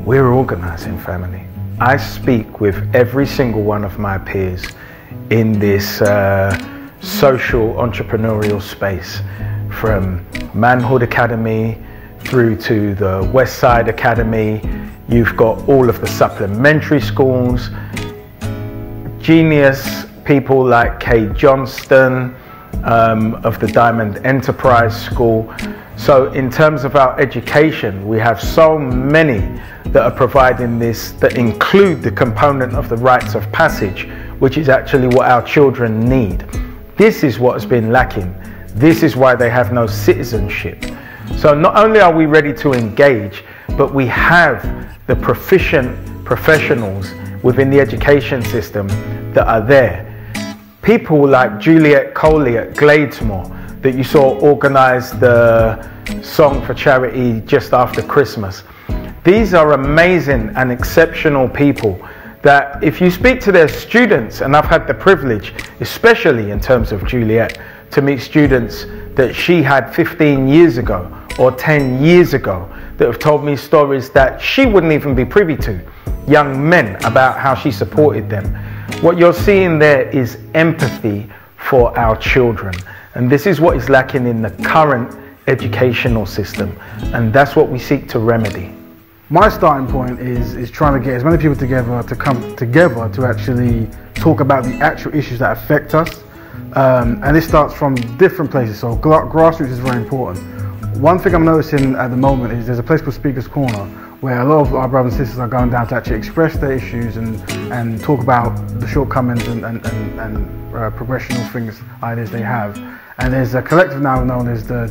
We're organising, family. I speak with every single one of my peers in this social entrepreneurial space, from Manhood Academy through to the West Side Academy. You've got all of the supplementary schools, genius people like Kay Johnston of the Diamond Enterprise School. So in terms of our education, we have so many that are providing this, that include the component of the rites of passage, which is actually what our children need. This is what has been lacking. This is why they have no citizenship. So not only are we ready to engage, but we have the proficient professionals within the education system that are there. People like Juliet Coley at Gladesmore, that you saw organize the song for charity just after Christmas. These are amazing and exceptional people that if you speak to their students, and I've had the privilege, especially in terms of Juliet, to meet students that she had 15 years ago or 10 years ago that have told me stories that she wouldn't even be privy to, young men, about how she supported them. What you're seeing there is empathy for our children. And this is what is lacking in the current educational system. And that's what we seek to remedy. My starting point is trying to get as many people together to come together to actually talk about the actual issues that affect us. And this starts from different places. So grassroots is very important. One thing I'm noticing at the moment is there's a place called Speaker's Corner, where a lot of our brothers and sisters are going down to actually express their issues and talk about the shortcomings and progression of things, ideas they have. And there's a collective now known as the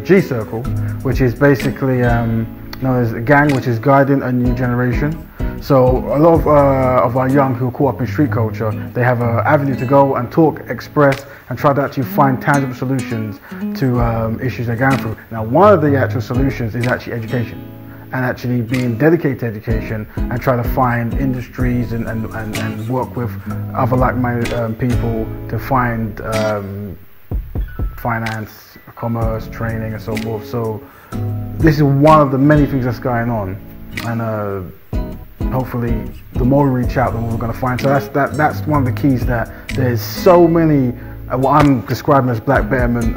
G Circle, which is basically known as a gang which is guiding a new generation. So a lot of our young who are caught up in street culture, they have an avenue to go and talk, express, and try to actually find tangible solutions to issues they're going through. Now, one of the actual solutions is actually education, and actually being dedicated to education and try to find industries and work with other like-minded people to find finance, commerce, training, and so forth. So this is one of the many things that's going on, and hopefully the more we reach out, the more we're going to find. So that's one of the keys, that there's so many what I'm describing as black betterment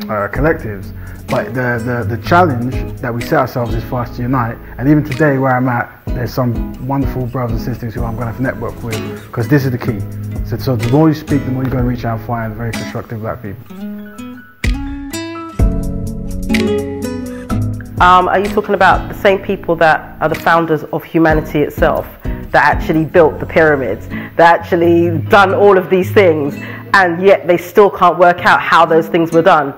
collectives, but the challenge that we set ourselves is for us to unite. And even today where I'm at, there's some wonderful brothers and sisters who I'm going to have network with, because this is the key. So the more you speak, the more you're going to reach out and find very constructive black people. Are you talking about the same people that are the founders of humanity itself, that actually built the pyramids, that actually done all of these things, and yet they still can't work out how those things were done?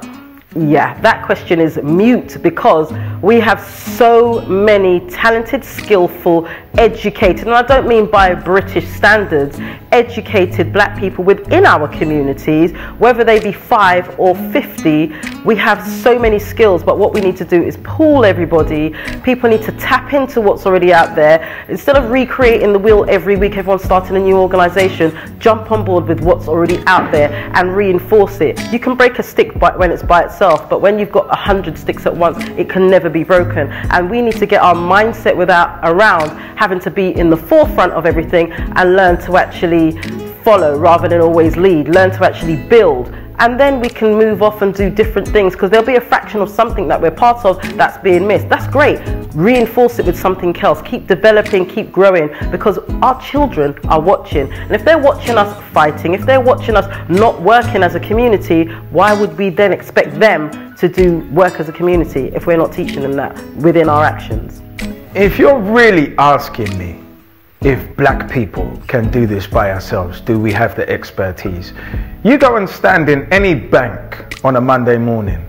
Yeah, that question is mute, because we have so many talented, skillful, educated, and I don't mean by British standards, educated black people within our communities, whether they be 5 or 50. We have so many skills, but what we need to do is pool everybody. People need to tap into what's already out there. Instead of recreating the wheel every week, everyone's starting a new organization, jump on board with what's already out there and reinforce it. You can break a stick when it's by itself, but when you've got 100 sticks at once, it can never be broken. And we need to get our mindset around having to be in the forefront of everything and learn to actually follow rather than always lead. Learn to actually build. And then we can move off and do different things, because there'll be a fraction of something that we're part of that's being missed. That's great. Reinforce it with something else. Keep developing, keep growing, because our children are watching. And if they're watching us fighting, if they're watching us not working as a community, why would we then expect them to do work as a community if we're not teaching them that within our actions? If you're really asking me if black people can do this by ourselves, do we have the expertise? You go and stand in any bank on a Monday morning,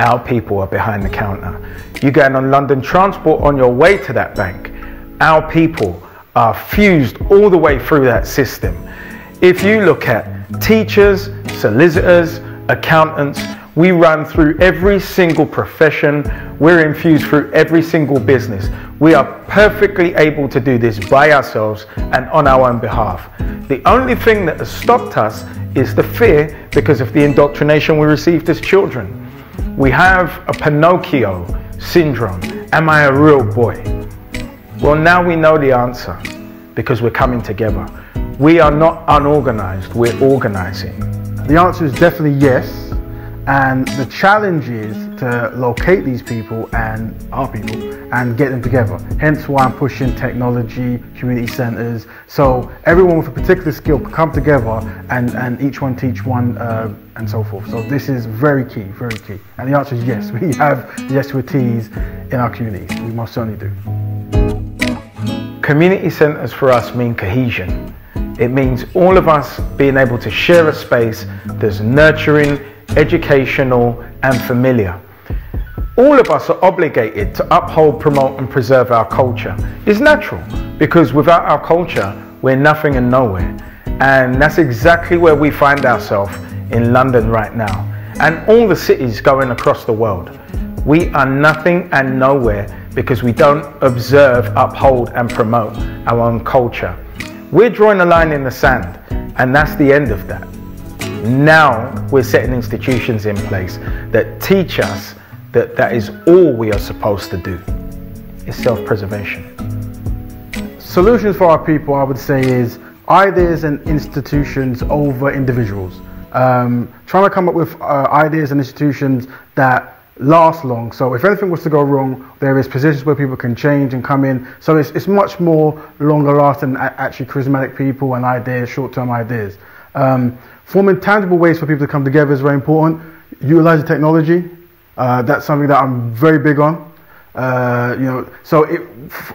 our people are behind the counter. You go on London Transport on your way to that bank, our people are fused all the way through that system. If you look at teachers, solicitors, accountants, we run through every single profession. We're infused through every single business. We are perfectly able to do this by ourselves and on our own behalf. The only thing that has stopped us is the fear, because of the indoctrination we received as children. We have a Pinocchio syndrome. Am I a real boy? Well, now we know the answer because we're coming together. We are not unorganized, we're organizing. The answer is definitely yes. And the challenge is to locate these people and our people and get them together. Hence why I'm pushing technology, community centers. So everyone with a particular skill can come together and each one teach one and so forth. So this is very key, very key. And the answer is yes, we have the expertise in our communities. We most certainly do. Community centers for us mean cohesion. It means all of us being able to share a space that's nurturing, educational and familiar. All of us are obligated to uphold, promote and preserve our culture. It's natural because without our culture we're nothing and nowhere, and that's exactly where we find ourselves in London right now and all the cities going across the world. We are nothing and nowhere because we don't observe, uphold and promote our own culture. We're drawing a line in the sand and that's the end of that. Now we're setting institutions in place that teach us that that is all we are supposed to do. It's self-preservation. Solutions for our people, I would say, is ideas and institutions over individuals. Trying to come up with ideas and institutions that last long. So if anything was to go wrong, there is positions where people can change and come in. So it's much more longer lasting, actually charismatic people and ideas, short-term ideas. Forming tangible ways for people to come together is very important. Utilizing technology, that's something that I'm very big on. So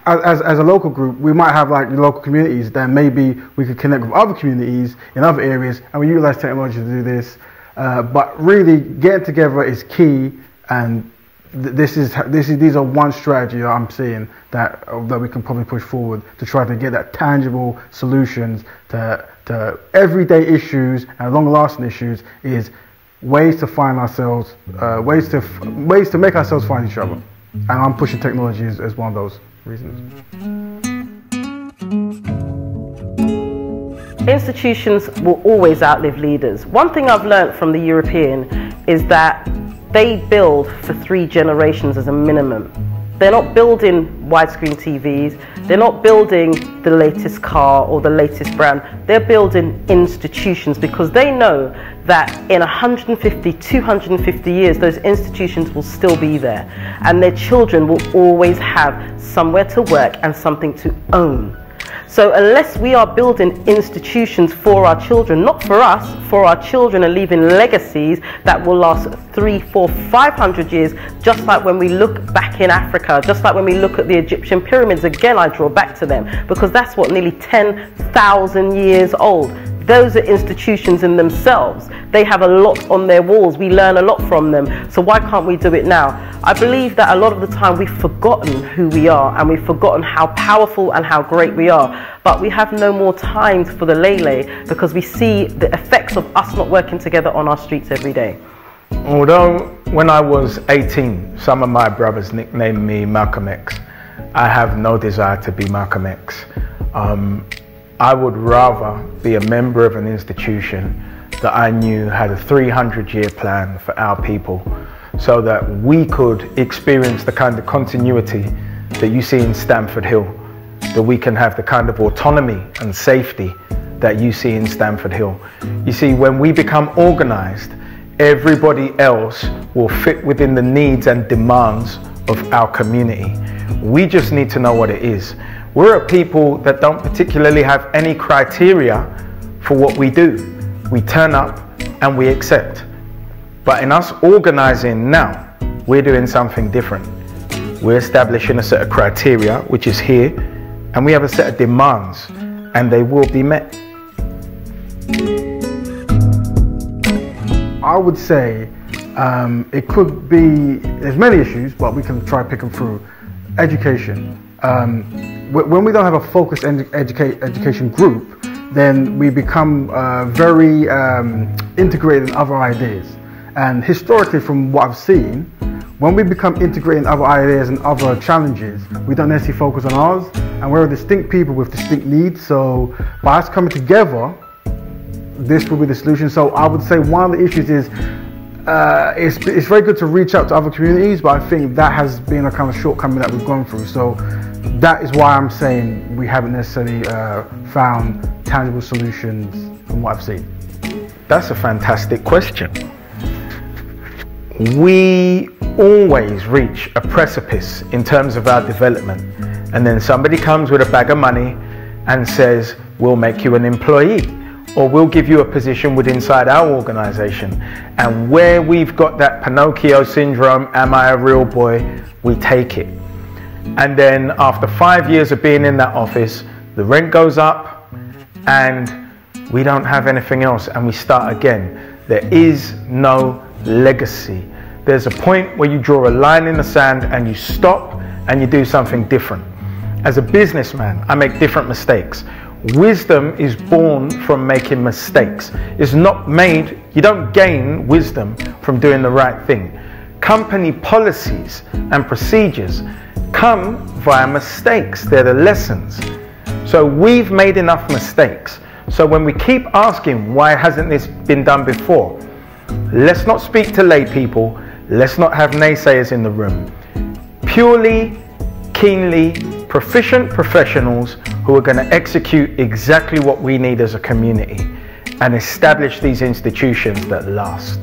as a local group, we might have like local communities that maybe we could connect with other communities in other areas, and we utilize technology to do this. But really, getting together is key, and these are one strategy that I'm seeing that we can probably push forward to try to get that tangible solutions to everyday issues and long-lasting issues, is ways to find ourselves, ways to make ourselves find each other. And I'm pushing technology as one of those reasons. Institutions will always outlive leaders. One thing I've learned from the European is that they build for 3 generations as a minimum. They're not building widescreen TVs, they're not building the latest car or the latest brand, they're building institutions because they know that in 150, 250 years those institutions will still be there and their children will always have somewhere to work and something to own. So unless we are building institutions for our children, not for us, for our children, and leaving legacies that will last 300, 400, 500 years, just like when we look back in Africa, just like when we look at the Egyptian pyramids, again I draw back to them, because that's what, nearly 10,000 years old. Those are institutions in themselves. They have a lot on their walls. We learn a lot from them. So why can't we do it now? I believe that a lot of the time we've forgotten who we are and we've forgotten how powerful and how great we are. But we have no more time for the lay because we see the effects of us not working together on our streets every day. Although when I was 18, some of my brothers nicknamed me Malcolm X, I have no desire to be Malcolm X. I would rather be a member of an institution that I knew had a 300-year plan for our people so that we could experience the kind of continuity that you see in Stamford Hill, that we can have the kind of autonomy and safety that you see in Stamford Hill. You see, when we become organized, everybody else will fit within the needs and demands of our community. We just need to know what it is. We're a people that don't particularly have any criteria for what we do. We turn up and we accept. But in us organizing now, we're doing something different. We're establishing a set of criteria, which is here, and we have a set of demands, and they will be met. I would say it could be, there's many issues, but we can try picking through. Education. When we don't have a focused education group, then we become very integrated in other ideas. And historically, from what I've seen, when we become integrated in other ideas and other challenges, we don't necessarily focus on ours, and we're distinct people with distinct needs. So by us coming together, this will be the solution. So I would say one of the issues is it's very good to reach out to other communities, but I think that has been a kind of shortcoming that we've gone through. So that is why I'm saying we haven't necessarily found tangible solutions from what I've seen. That's a fantastic question. We always reach a precipice in terms of our development, and then somebody comes with a bag of money and says, we'll make you an employee, or we'll give you a position within inside our organization. And where we've got that Pinocchio syndrome, am I a real boy, we take it. And then after 5 years of being in that office, the rent goes up and we don't have anything else, and we start again. There is no legacy. There's a point where you draw a line in the sand and you stop and you do something different. As a businessman, I make different mistakes. Wisdom is born from making mistakes. It's not made, you don't gain wisdom from doing the right thing. Company policies and procedures come via mistakes. They're the lessons. So we've made enough mistakes. So when we keep asking, why hasn't this been done before? Let's not speak to lay people. Let's not have naysayers in the room. Purely, keenly, proficient professionals who are going to execute exactly what we need as a community and establish these institutions that last.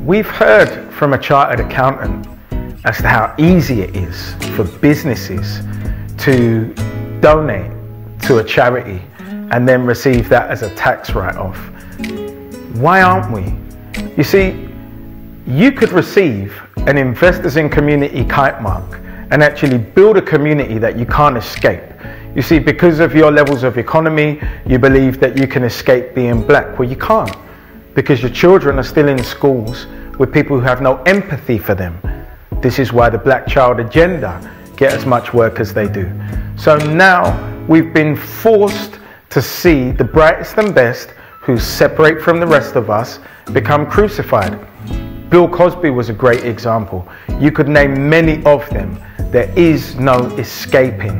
We've heard from a chartered accountant as to how easy it is for businesses to donate to a charity and then receive that as a tax write-off. Why aren't we? You see, you could receive an Investors in Community kite mark and actually build a community that you can't escape. You see, because of your levels of economy, you believe that you can escape being black. Well, you can't, because your children are still in schools with people who have no empathy for them. This is why the black child agenda get as much work as they do. So now we've been forced to see the brightest and best who separate from the rest of us become crucified. Bill Cosby was a great example. You could name many of them. There is no escaping.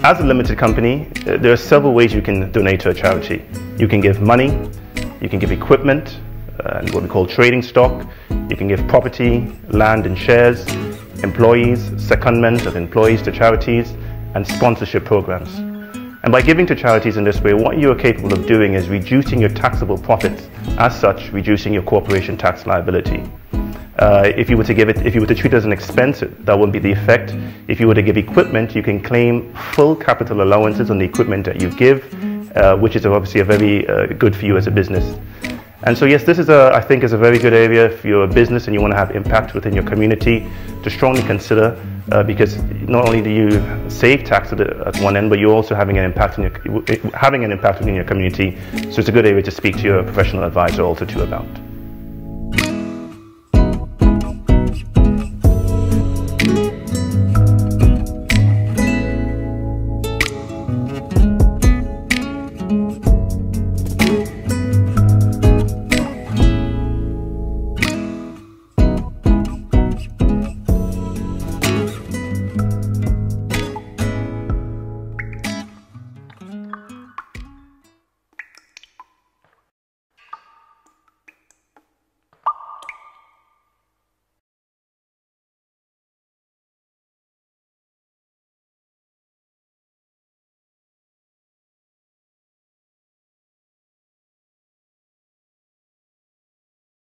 As a limited company, there are several ways you can donate to a charity. You can give money, you can give equipment, and what we call trading stock. You can give property, land and shares, employees, secondment of employees to charities, and sponsorship programs. And by giving to charities in this way, what you are capable of doing is reducing your taxable profits, as such reducing your corporation tax liability. If you were to treat it as an expense, that wouldn't be the effect. If you were to give equipment, you can claim full capital allowances on the equipment that you give, which is obviously a very good for you as a business. And so yes, this is I think is a very good area if you're a business and you want to have impact within your community to strongly consider, because not only do you save tax at one end, but you're also having an impact within your community. So it's a good area to speak to your professional advisor also too about.